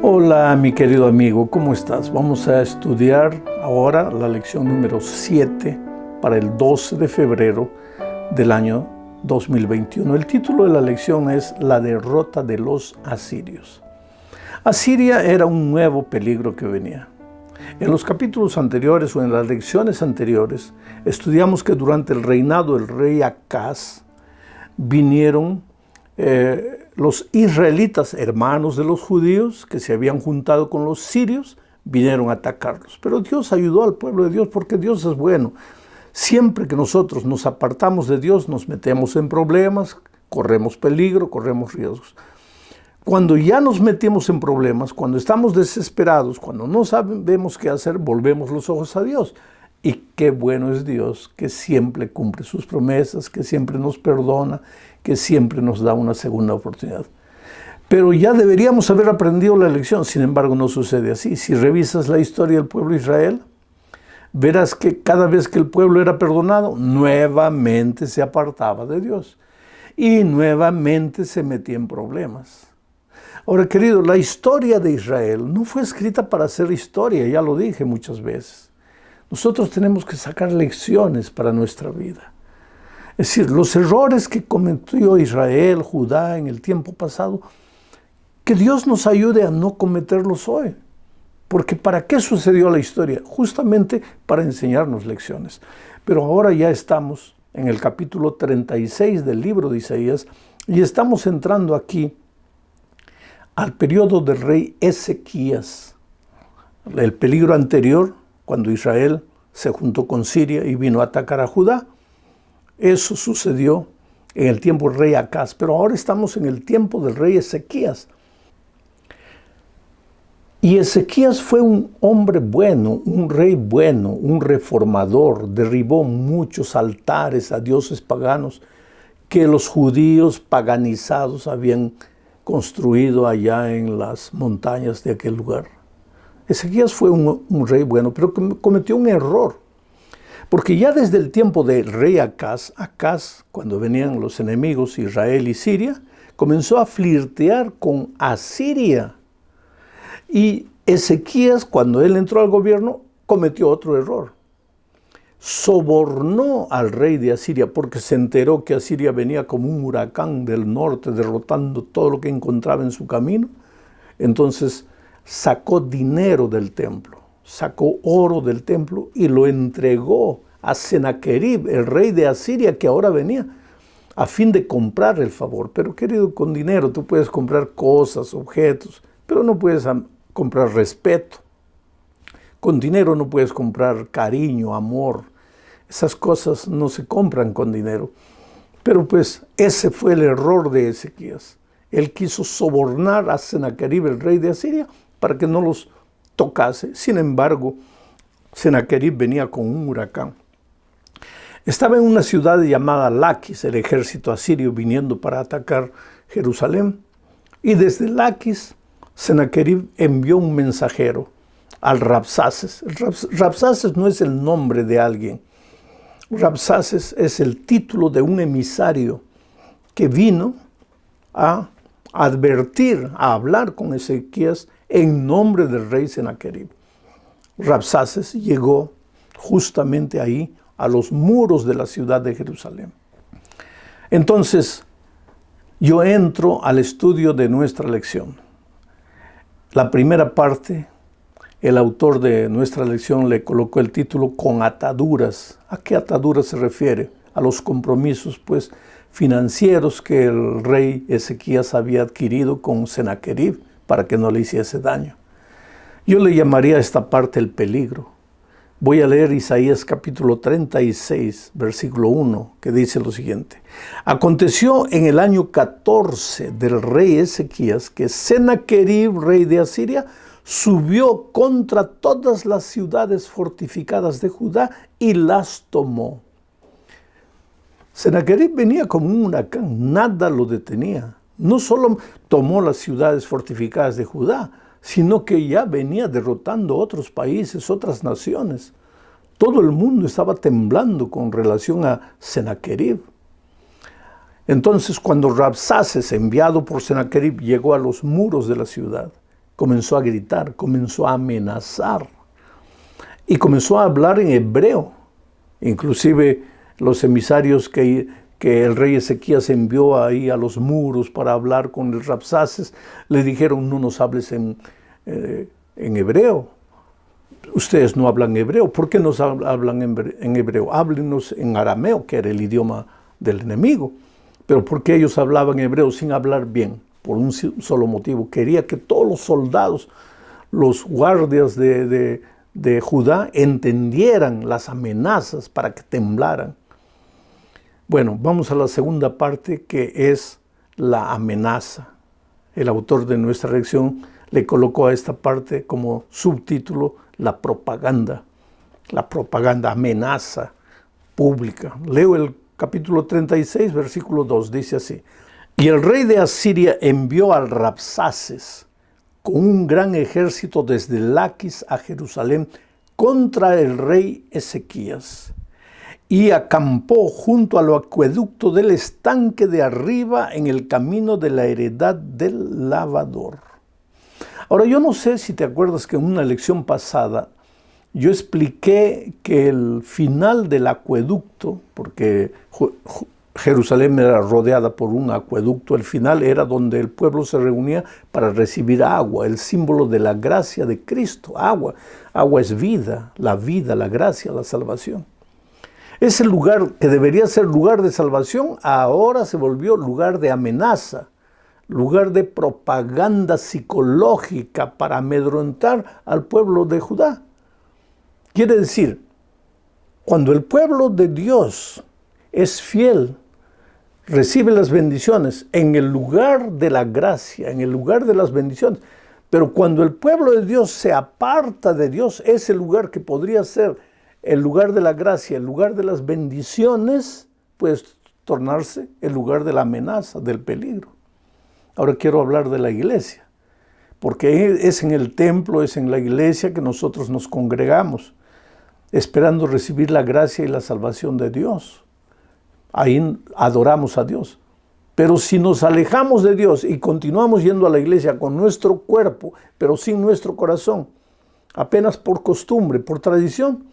Hola mi querido amigo, ¿cómo estás? Vamos a estudiar ahora la lección número 7 para el 12 de febrero del año 2021. El título de la lección es La derrota de los asirios. Asiria era un nuevo peligro que venía. En los capítulos anteriores o en las lecciones anteriores estudiamos que durante el reinado del rey Acaz vinieron los israelitas, hermanos de los judíos, que se habían juntado con los sirios, vinieron a atacarlos. Pero Dios ayudó al pueblo de Dios porque Dios es bueno. Siempre que nosotros nos apartamos de Dios, nos metemos en problemas, corremos peligro, corremos riesgos. Cuando ya nos metemos en problemas, cuando estamos desesperados, cuando no sabemos qué hacer, volvemos los ojos a Dios. Y qué bueno es Dios, que siempre cumple sus promesas, que siempre nos perdona, que siempre nos da una segunda oportunidad. Pero ya deberíamos haber aprendido la lección, sin embargo no sucede así. Si revisas la historia del pueblo de Israel, verás que cada vez que el pueblo era perdonado, nuevamente se apartaba de Dios y nuevamente se metía en problemas. Ahora, querido, la historia de Israel no fue escrita para ser historia, ya lo dije muchas veces. Nosotros tenemos que sacar lecciones para nuestra vida. Es decir, los errores que cometió Israel, Judá en el tiempo pasado, que Dios nos ayude a no cometerlos hoy. Porque ¿para qué sucedió la historia? Justamente para enseñarnos lecciones. Pero ahora ya estamos en el capítulo 36 del libro de Isaías y estamos entrando aquí al periodo del rey Ezequías. El peligro anterior, cuando Israel se juntó con Siria y vino a atacar a Judá, eso sucedió en el tiempo del rey Acaz, pero ahora estamos en el tiempo del rey Ezequías. Y Ezequías fue un hombre bueno, un rey bueno, un reformador, derribó muchos altares a dioses paganos que los judíos paganizados habían construido allá en las montañas de aquel lugar. Ezequías fue un rey bueno, pero cometió un error. Porque ya desde el tiempo del rey Acaz, cuando venían los enemigos Israel y Siria, comenzó a flirtear con Asiria. Y Ezequías, cuando él entró al gobierno, cometió otro error. Sobornó al rey de Asiria porque se enteró que Asiria venía como un huracán del norte, derrotando todo lo que encontraba en su camino. Entonces sacó dinero del templo, sacó oro del templo y lo entregó a Senaquerib, el rey de Asiria, que ahora venía, a fin de comprar el favor. Pero querido, con dinero tú puedes comprar cosas, objetos, pero no puedes comprar respeto. Con dinero no puedes comprar cariño, amor. Esas cosas no se compran con dinero. Pero pues ese fue el error de Ezequías. Él quiso sobornar a Senaquerib, el rey de Asiria, para que no los tocase. Sin embargo, Senaquerib venía con un huracán. Estaba en una ciudad llamada Laquis, el ejército asirio viniendo para atacar Jerusalén. Y desde Laquis, Senaquerib envió un mensajero al Rabsaces. Rabsaces no es el nombre de alguien. Rabsaces es el título de un emisario que vino a advertir, a hablar con Ezequías en nombre del rey Senaquerib. Rabsaces llegó justamente ahí a los muros de la ciudad de Jerusalén. Entonces, yo entro al estudio de nuestra lección. La primera parte, el autor de nuestra lección le colocó el título Con ataduras. ¿A qué ataduras se refiere? A los compromisos, pues, financieros que el rey Ezequías había adquirido con Senaquerib para que no le hiciese daño. Yo le llamaría a esta parte el peligro. Voy a leer Isaías capítulo 36, versículo 1, que dice lo siguiente. Aconteció en el año 14 del rey Ezequías que Senaquerib, rey de Asiria, subió contra todas las ciudades fortificadas de Judá y las tomó. Senaquerib venía como un huracán, nada lo detenía. No solo tomó las ciudades fortificadas de Judá, sino que ya venía derrotando otros países, otras naciones. Todo el mundo estaba temblando con relación a Senaquerib. Entonces, cuando Rabsaces, enviado por Senaquerib, llegó a los muros de la ciudad, comenzó a gritar, comenzó a amenazar y comenzó a hablar en hebreo. Inclusive los emisarios que el rey Ezequías envió ahí a los muros para hablar con el Rabsaces, le dijeron: no nos hables en hebreo. Ustedes no hablan hebreo. ¿Por qué nos hablan en hebreo? Háblenos en arameo, que era el idioma del enemigo. Pero ¿por qué ellos hablaban hebreo sin hablar bien? Por un solo motivo: quería que todos los soldados, los guardias de Judá, entendieran las amenazas para que temblaran. Bueno, vamos a la segunda parte, que es la amenaza. El autor de nuestra lección le colocó a esta parte como subtítulo: la propaganda, amenaza pública. Leo el capítulo 36, versículo 2, dice así: y el rey de Asiria envió al Rabsaces con un gran ejército desde Laquis a Jerusalén contra el rey Ezequías, y acampó junto al acueducto del estanque de arriba en el camino de la heredad del lavador. Ahora, yo no sé si te acuerdas que en una lección pasada yo expliqué que el final del acueducto, porque Jerusalén era rodeada por un acueducto, el final era donde el pueblo se reunía para recibir agua, el símbolo de la gracia de Cristo. Agua es vida, la gracia, la salvación. Ese lugar que debería ser lugar de salvación, ahora se volvió lugar de amenaza, lugar de propaganda psicológica para amedrentar al pueblo de Judá. Quiere decir, cuando el pueblo de Dios es fiel, recibe las bendiciones en el lugar de la gracia, en el lugar de las bendiciones. Pero cuando el pueblo de Dios se aparta de Dios, ese lugar que podría ser el lugar de la gracia, el lugar de las bendiciones, puede tornarse el lugar de la amenaza, del peligro. Ahora quiero hablar de la iglesia, porque es en el templo, es en la iglesia que nosotros nos congregamos, esperando recibir la gracia y la salvación de Dios. Ahí adoramos a Dios. Pero si nos alejamos de Dios y continuamos yendo a la iglesia con nuestro cuerpo, pero sin nuestro corazón, apenas por costumbre, por tradición,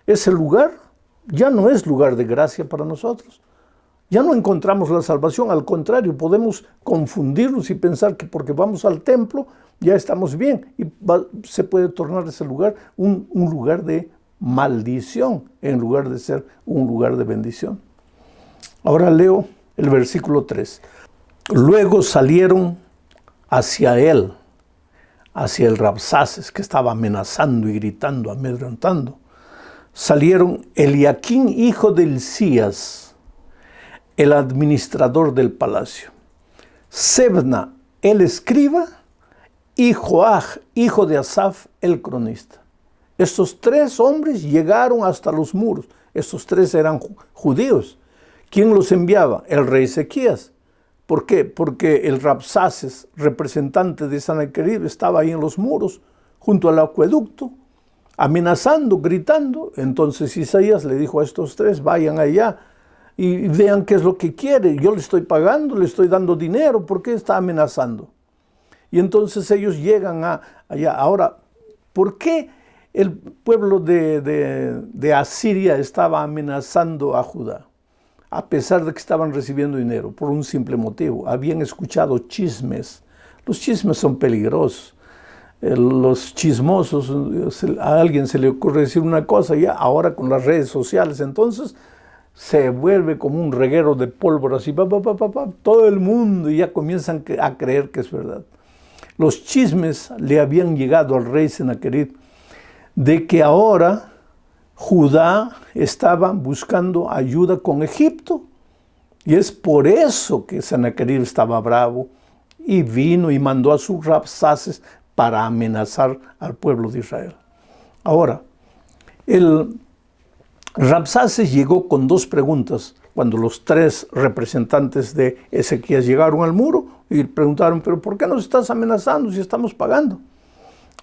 ese lugar ya no es lugar de gracia para nosotros. Ya no encontramos la salvación, al contrario, podemos confundirnos y pensar que porque vamos al templo ya estamos bien, y se puede tornar ese lugar un lugar de maldición en lugar de ser un lugar de bendición. Ahora leo el versículo 3. Luego salieron hacia él, hacia el Rabsaces, que estaba amenazando y gritando, amedrentando. Salieron Eliaquín, hijo de Hilcías, el administrador del palacio, Sebna, el escriba, y Joaj, hijo de Asaf, el cronista. Estos tres hombres llegaron hasta los muros. Estos tres eran judíos. ¿Quién los enviaba? El rey Ezequías. ¿Por qué? Porque el Rabsaces, representante de Sannaquerib, estaba ahí en los muros, junto al acueducto, amenazando, gritando. Entonces Isaías le dijo a estos tres: vayan allá y vean qué es lo que quiere. Yo le estoy pagando, le estoy dando dinero, ¿por qué está amenazando? Y entonces ellos llegan allá. Ahora, ¿por qué el pueblo de Asiria estaba amenazando a Judá? A pesar de que estaban recibiendo dinero, por un simple motivo: habían escuchado chismes. Los chismes son peligrosos. Los chismosos, a alguien se le ocurre decir una cosa, ya ahora con las redes sociales, entonces se vuelve como un reguero de pólvora, así, todo el mundo, y ya comienzan a creer que es verdad. Los chismes le habían llegado al rey Sennacherib de que ahora Judá estaba buscando ayuda con Egipto, y es por eso que Sennacherib estaba bravo y vino y mandó a sus Rabsaces para amenazar al pueblo de Israel. Ahora, el Rabsaces llegó con dos preguntas cuando los tres representantes de Ezequías llegaron al muro y preguntaron: ¿pero por qué nos estás amenazando si estamos pagando?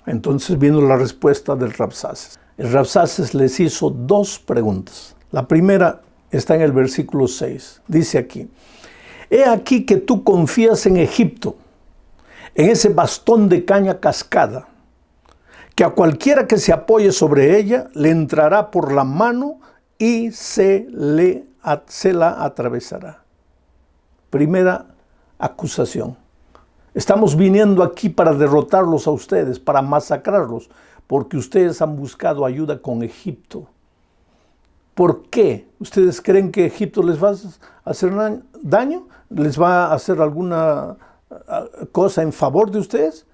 Entonces vino la respuesta del Rabsaces. El Rabsaces les hizo dos preguntas. La primera está en el versículo 6. Dice aquí: he aquí que tú confías en Egipto, en ese bastón de caña cascada, que a cualquiera que se apoye sobre ella le entrará por la mano y se la atravesará. Primera acusación. Estamos viniendo aquí para derrotarlos a ustedes, para masacrarlos, porque ustedes han buscado ayuda con Egipto. ¿Por qué? ¿Ustedes creen que Egipto les va a hacer daño? ¿Les va a hacer alguna cosa en favor de ustedes?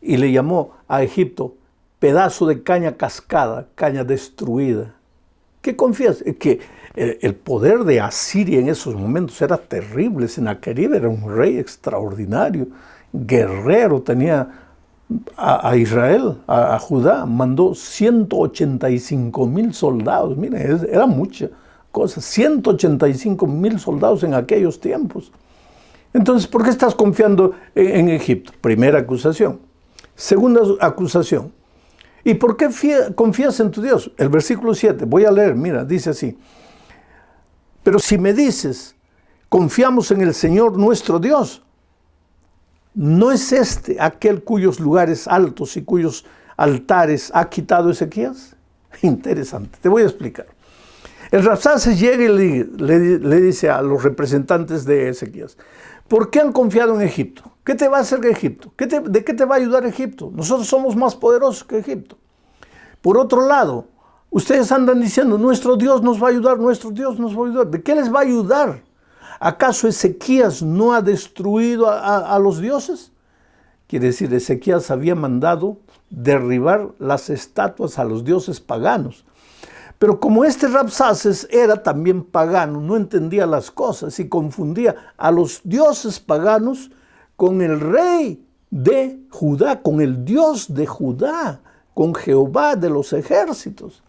Y le llamó a Egipto pedazo de caña cascada, caña destruida. ¿Qué confías? Que el poder de Asiria en esos momentos era terrible. Sennacherib era un rey extraordinario, guerrero, tenía a Israel, a Judá, mandó 185,000 soldados. Miren, era mucha cosa, 185,000 soldados en aquellos tiempos. Entonces, ¿por qué estás confiando en Egipto? Primera acusación. Segunda acusación. ¿Y por qué confías en tu Dios? El versículo 7, voy a leer, mira, dice así. Pero si me dices, confiamos en el Señor nuestro Dios, ¿no es este aquel cuyos lugares altos y cuyos altares ha quitado Ezequías? Interesante, te voy a explicar. El Rabsaces llega y le dice a los representantes de Ezequías, ¿por qué han confiado en Egipto? ¿Qué te va a hacer Egipto? ¿De qué te va a ayudar Egipto? Nosotros somos más poderosos que Egipto. Por otro lado, ustedes andan diciendo, nuestro Dios nos va a ayudar, nuestro Dios nos va a ayudar. ¿De qué les va a ayudar? ¿Acaso Ezequías no ha destruido a los dioses? Quiere decir, Ezequías había mandado derribar las estatuas a los dioses paganos. Pero como este Rabsaces era también pagano, no entendía las cosas y confundía a los dioses paganos con el rey de Judá, con el Dios de Judá, con Jehová de los ejércitos.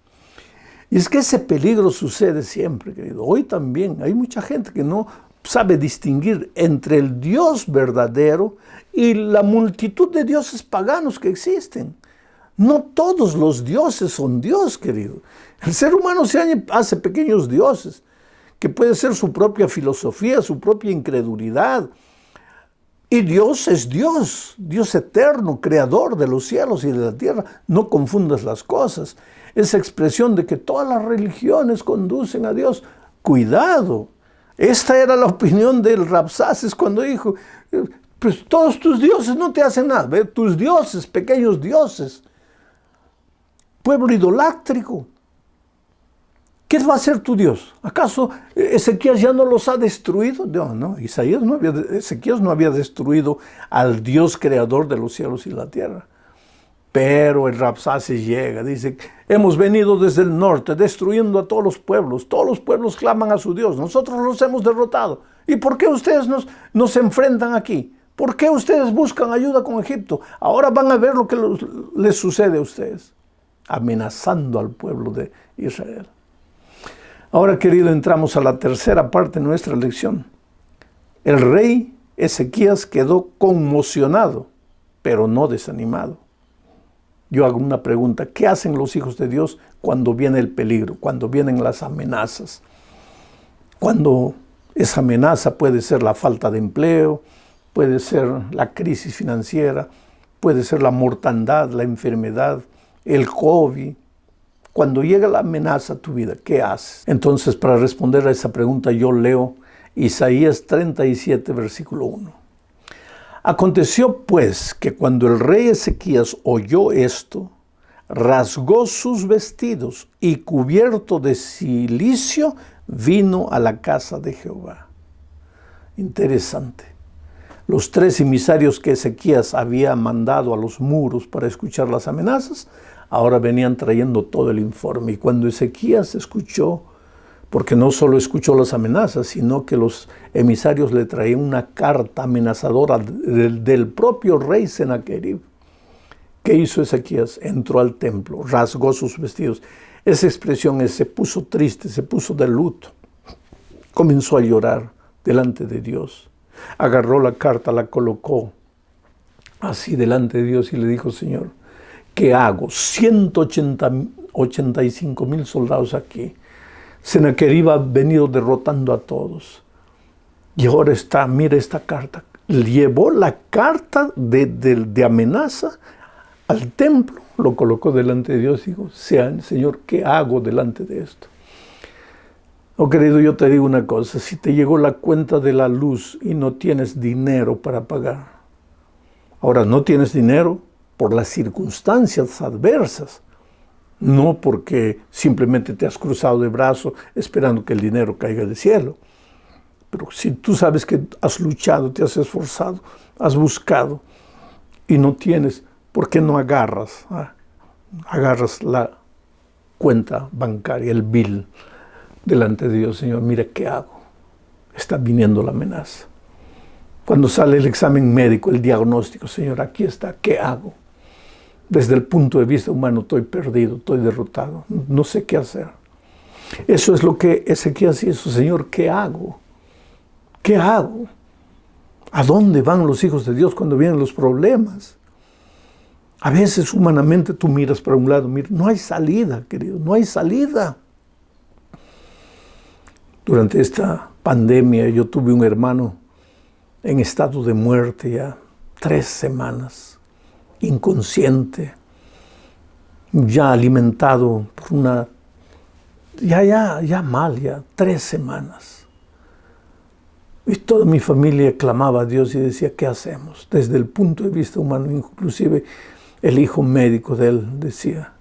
Y es que ese peligro sucede siempre, querido. Hoy también hay mucha gente que no sabe distinguir entre el Dios verdadero y la multitud de dioses paganos que existen. No todos los dioses son Dios, querido. El ser humano se hace pequeños dioses, que puede ser su propia filosofía, su propia incredulidad. Y Dios es Dios, Dios eterno, creador de los cielos y de la tierra. No confundas las cosas. Esa expresión de que todas las religiones conducen a Dios, cuidado. Esta era la opinión del Rabsaces cuando dijo, pues todos tus dioses no te hacen nada. ¿Ve? Tus dioses, pequeños dioses. Pueblo idolátrico. ¿Qué va a hacer tu Dios? ¿Acaso Ezequías ya no los ha destruido? No, Ezequías no había destruido al Dios creador de los cielos y la tierra. Pero el Rabsaces llega, dice, hemos venido desde el norte destruyendo a todos los pueblos claman a su Dios, nosotros los hemos derrotado. ¿Y por qué ustedes nos enfrentan aquí? ¿Por qué ustedes buscan ayuda con Egipto? Ahora van a ver lo que les sucede a ustedes, amenazando al pueblo de Israel. Ahora, querido, entramos a la tercera parte de nuestra lección. El rey Ezequías quedó conmocionado, pero no desanimado. Yo hago una pregunta, ¿qué hacen los hijos de Dios cuando viene el peligro, cuando vienen las amenazas? Cuando esa amenaza puede ser la falta de empleo, puede ser la crisis financiera, puede ser la mortandad, la enfermedad, el COVID. Cuando llega la amenaza a tu vida, ¿qué haces? Entonces, para responder a esa pregunta, yo leo Isaías 37, versículo 1. Aconteció pues que cuando el rey Ezequías oyó esto, rasgó sus vestidos y cubierto de cilicio vino a la casa de Jehová. Interesante. Los 3 emisarios que Ezequías había mandado a los muros para escuchar las amenazas, ahora venían trayendo todo el informe. Y cuando Ezequías escuchó, porque no solo escuchó las amenazas, sino que los emisarios le traían una carta amenazadora del propio rey Sennacherib. ¿Qué hizo Ezequías? Entró al templo, rasgó sus vestidos. Esa expresión es, se puso triste, se puso de luto. Comenzó a llorar delante de Dios. Agarró la carta, la colocó así delante de Dios y le dijo, Señor, ¿qué hago? 185,000 soldados aquí. Sennacherib ha venido derrotando a todos. Y ahora mira esta carta. llevó la carta de amenaza al templo, lo colocó delante de Dios y dijo, Señor, ¿qué hago delante de esto? Oh, querido, yo te digo una cosa, si te llegó la cuenta de la luz y no tienes dinero para pagar, ahora no tienes dinero por las circunstancias adversas, no porque simplemente te has cruzado de brazos esperando que el dinero caiga del cielo. Pero si tú sabes que has luchado, te has esforzado, has buscado y no tienes, ¿por qué no agarras la cuenta bancaria, el bill, delante de Dios? Señor, mira qué hago. Está viniendo la amenaza. Cuando sale el examen médico, el diagnóstico, Señor, aquí está, ¿qué hago? Desde el punto de vista humano estoy perdido, estoy derrotado, no sé qué hacer. Eso es lo que Ezequías hizo. Señor, ¿qué hago? ¿Qué hago? ¿A dónde van los hijos de Dios cuando vienen los problemas? A veces humanamente tú miras para un lado, mira, no hay salida, querido, no hay salida. Durante esta pandemia yo tuve un hermano en estado de muerte ya 3 semanas, inconsciente, ya alimentado por una, ya mal, 3 semanas. Y toda mi familia clamaba a Dios y decía, ¿qué hacemos? Desde el punto de vista humano, inclusive el hijo médico de él decía,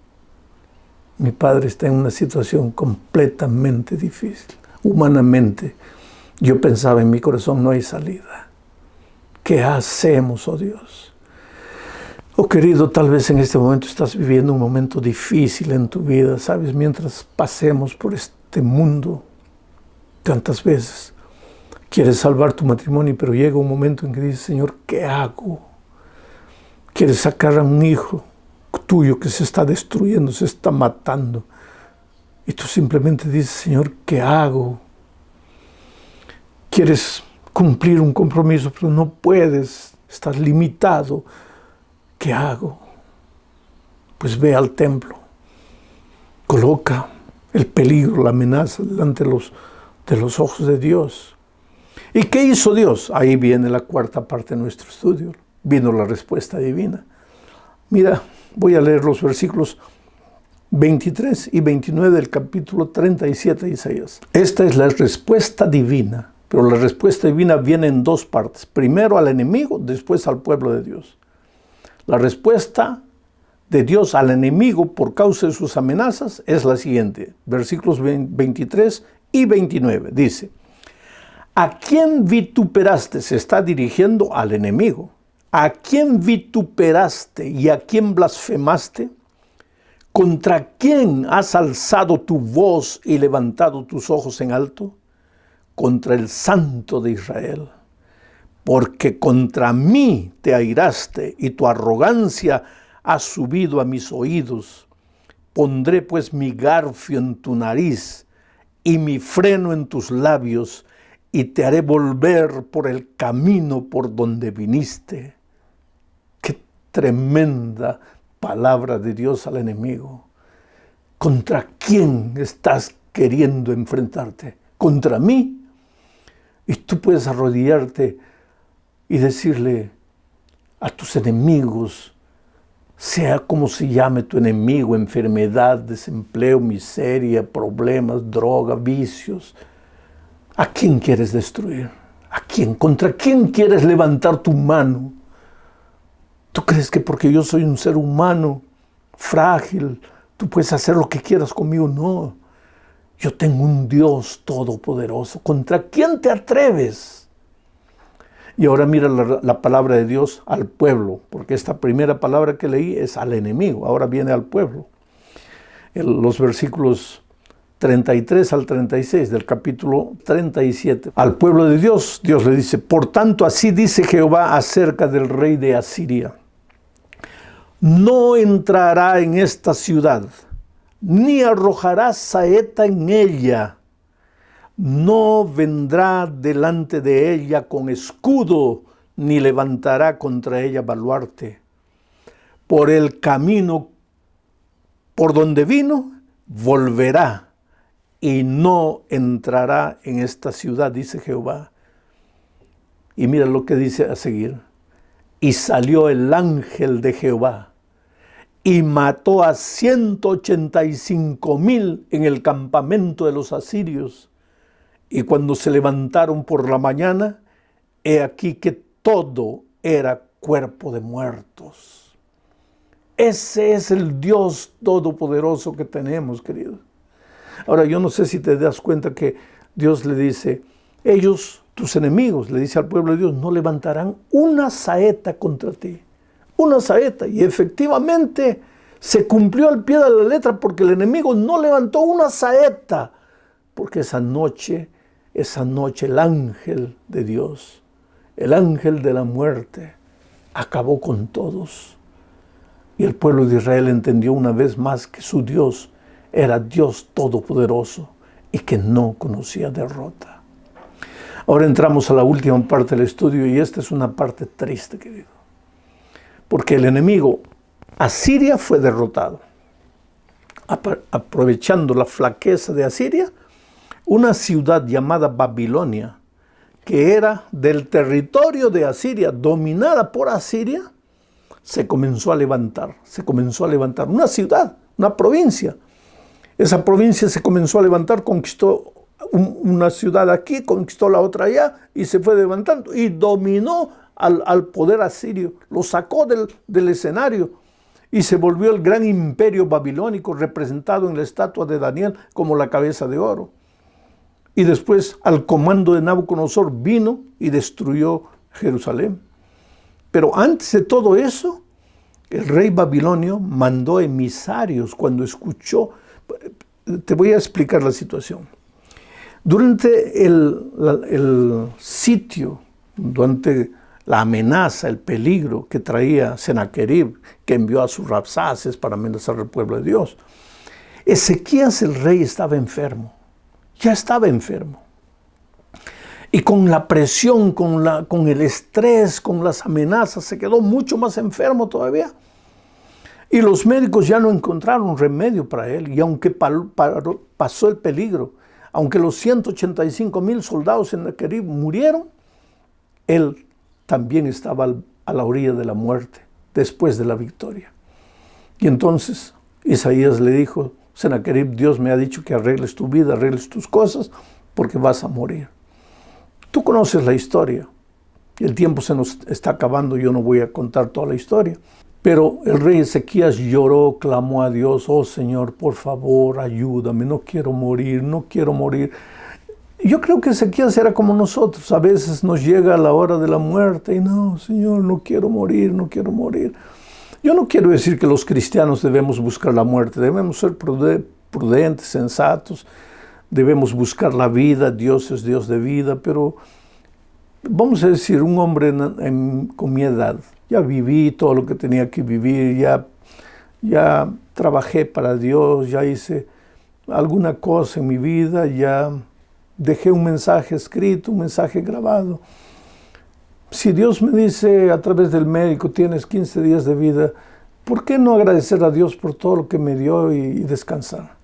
mi padre está en una situación completamente difícil. Humanamente, yo pensaba en mi corazón, no hay salida. ¿Qué hacemos, oh Dios? Oh querido, tal vez en este momento estás viviendo un momento difícil en tu vida, ¿sabes? Mientras pasemos por este mundo, tantas veces quieres salvar tu matrimonio, pero llega un momento en que dices, Señor, ¿qué hago? Quieres sacar a un hijo tuyo que se está destruyendo, se está matando. Y tú simplemente dices, Señor, ¿qué hago? Quieres cumplir un compromiso, pero no puedes, estás limitado. ¿Qué hago? Pues ve al templo. Coloca el peligro, la amenaza delante de los ojos de Dios. ¿Y qué hizo Dios? Ahí viene la cuarta parte de nuestro estudio. Vino la respuesta divina. Mira, voy a leer los versículos 23 y 29 del capítulo 37 de Isaías. Esta es la respuesta divina, pero la respuesta divina viene en 2 partes. Primero al enemigo, después al pueblo de Dios. La respuesta de Dios al enemigo por causa de sus amenazas es la siguiente. Versículos 23 y 29. Dice, ¿a quién vituperaste? Se está dirigiendo al enemigo. ¿A quién vituperaste y a quién blasfemaste? ¿Contra quién has alzado tu voz y levantado tus ojos en alto? Contra el Santo de Israel. Porque contra mí te airaste y tu arrogancia ha subido a mis oídos. Pondré pues mi garfio en tu nariz y mi freno en tus labios y te haré volver por el camino por donde viniste. Qué tremenda palabra de Dios al enemigo. ¿Contra quién estás queriendo enfrentarte? ¿Contra mí? Y tú puedes arrodillarte y decirle a tus enemigos, sea como se llame tu enemigo, enfermedad, desempleo, miseria, problemas, droga, vicios, ¿a quién quieres destruir? ¿A quién? ¿Contra quién quieres levantar tu mano? ¿Tú crees que porque yo soy un ser humano frágil, tú puedes hacer lo que quieras conmigo? No. Yo tengo un Dios todopoderoso. ¿Contra quién te atreves? Y ahora mira la palabra de Dios al pueblo, porque esta primera palabra que leí es al enemigo, ahora viene al pueblo. Los versículos 33 al 36 del capítulo 37. Al pueblo de Dios, Dios le dice, por tanto así dice Jehová acerca del rey de Asiria. No entrará en esta ciudad, ni arrojará saeta en ella. No vendrá delante de ella con escudo, ni levantará contra ella baluarte. Por el camino por donde vino, volverá y no entrará en esta ciudad, dice Jehová. Y mira lo que dice a seguir. Y salió el ángel de Jehová y mató a 185,000 en el campamento de los asirios. Y cuando se levantaron por la mañana, he aquí que todo era cuerpo de muertos. Ese es el Dios todopoderoso que tenemos, queridos. Ahora, yo no sé si te das cuenta que Dios le dice, ellos, tus enemigos, le dice al pueblo de Dios, no levantarán una saeta contra ti. Una saeta. Y efectivamente se cumplió al pie de la letra porque el enemigo no levantó una saeta. Porque esa noche el ángel de Dios, el ángel de la muerte, acabó con todos. Y el pueblo de Israel entendió una vez más que su Dios era Dios todopoderoso y que no conocía derrota. Ahora entramos a la última parte del estudio y esta es una parte triste, querido. Porque el enemigo, Asiria, fue derrotado. Aprovechando la flaqueza de Asiria, una ciudad llamada Babilonia, que era del territorio de Asiria, dominada por Asiria, se comenzó a levantar. Una ciudad, una provincia. Esa provincia se comenzó a levantar, conquistó una ciudad aquí, conquistó la otra allá y se fue levantando y dominó al poder asirio, lo sacó del escenario y se volvió el gran imperio babilónico representado en la estatua de Daniel como la cabeza de oro. Y después al comando de Nabucodonosor vino y destruyó Jerusalén. Pero antes de todo eso, el rey babilonio mandó emisarios cuando escuchó. Te voy a explicar la situación. Durante el sitio, durante la amenaza, el peligro que traía Sennacherib, que envió a sus Rabsaces para amenazar al pueblo de Dios, Ezequías el rey estaba enfermo, ya estaba enfermo. Y con la presión, con el estrés, con las amenazas, se quedó mucho más enfermo todavía. Y los médicos ya no encontraron remedio para él. Y aunque pasó el peligro, aunque los 185,000 soldados en Sennacherib murieron, él también estaba a la orilla de la muerte, después de la victoria. Y entonces Isaías le dijo, Sennacherib, Dios me ha dicho que arregles tu vida, arregles tus cosas, porque vas a morir. Tú conoces la historia. El tiempo se nos está acabando, yo no voy a contar toda la historia. Pero el rey Ezequías lloró, clamó a Dios, oh Señor, por favor, ayúdame, no quiero morir, no quiero morir. Yo creo que Ezequías era como nosotros, a veces nos llega la hora de la muerte y no, Señor, no quiero morir, no quiero morir. Yo no quiero decir que los cristianos debemos buscar la muerte, debemos ser prudentes, sensatos, debemos buscar la vida, Dios es Dios de vida, pero vamos a decir, un hombre con mi edad, ya viví todo lo que tenía que vivir, ya trabajé para Dios, ya hice alguna cosa en mi vida, ya dejé un mensaje escrito, un mensaje grabado. Si Dios me dice a través del médico, tienes 15 días de vida, ¿por qué no agradecer a Dios por todo lo que me dio y descansar?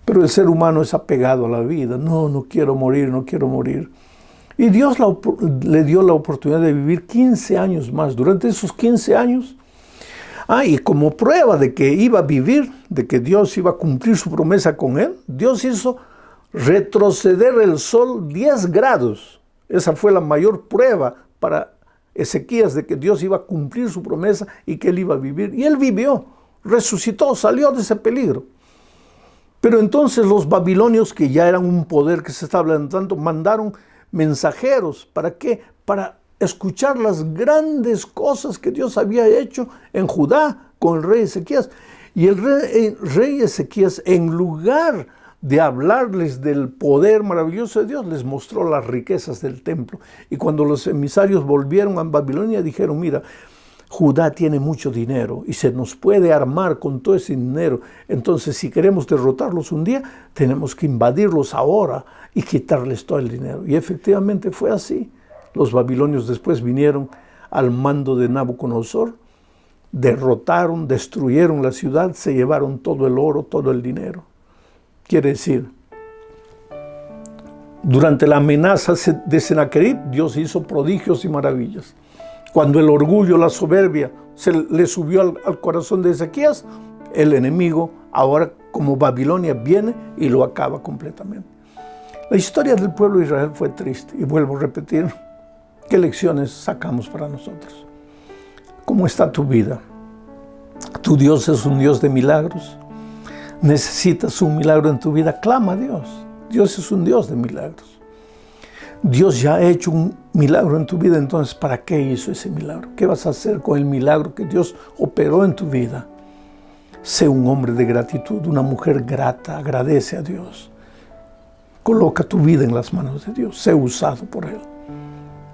Pero el ser humano es apegado a la vida. No quiero morir, no quiero morir. Y Dios le dio la oportunidad de vivir 15 años más. Durante esos 15 años, y como prueba de que iba a vivir, de que Dios iba a cumplir su promesa con él, Dios hizo retroceder el sol 10 grados. Esa fue la mayor prueba para Ezequías de que Dios iba a cumplir su promesa y que él iba a vivir. Y él vivió, resucitó, salió de ese peligro. Pero entonces los babilonios, que ya eran un poder que se estaba levantando, mandaron mensajeros. ¿Para qué? Para escuchar las grandes cosas que Dios había hecho en Judá con el rey Ezequías. Y el rey Ezequías, en lugar de hablarles del poder maravilloso de Dios, les mostró las riquezas del templo. Y cuando los emisarios volvieron a Babilonia, dijeron, mira, Judá tiene mucho dinero y se nos puede armar con todo ese dinero. Entonces, si queremos derrotarlos un día, tenemos que invadirlos ahora y quitarles todo el dinero. Y efectivamente fue así. Los babilonios después vinieron al mando de Nabucodonosor, derrotaron, destruyeron la ciudad, se llevaron todo el oro, todo el dinero. Quiere decir, Durante la amenaza de Sennacherib, Dios hizo prodigios y maravillas. Cuando el orgullo, la soberbia se le subió al corazón de Ezequías, el enemigo ahora como Babilonia viene y lo acaba completamente. La historia del pueblo de Israel fue triste y vuelvo a repetir, ¿qué lecciones sacamos para nosotros? ¿Cómo está tu vida? ¿Tu Dios es un Dios de milagros? ¿Necesitas un milagro en tu vida? Clama a Dios. Dios es un Dios de milagros. Dios ya ha hecho un milagro en tu vida, entonces ¿para qué hizo ese milagro? ¿Qué vas a hacer con el milagro que Dios operó en tu vida? Sé un hombre de gratitud, una mujer grata, agradece a Dios. Coloca tu vida en las manos de Dios, sé usado por Él.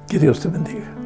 Que Dios te bendiga.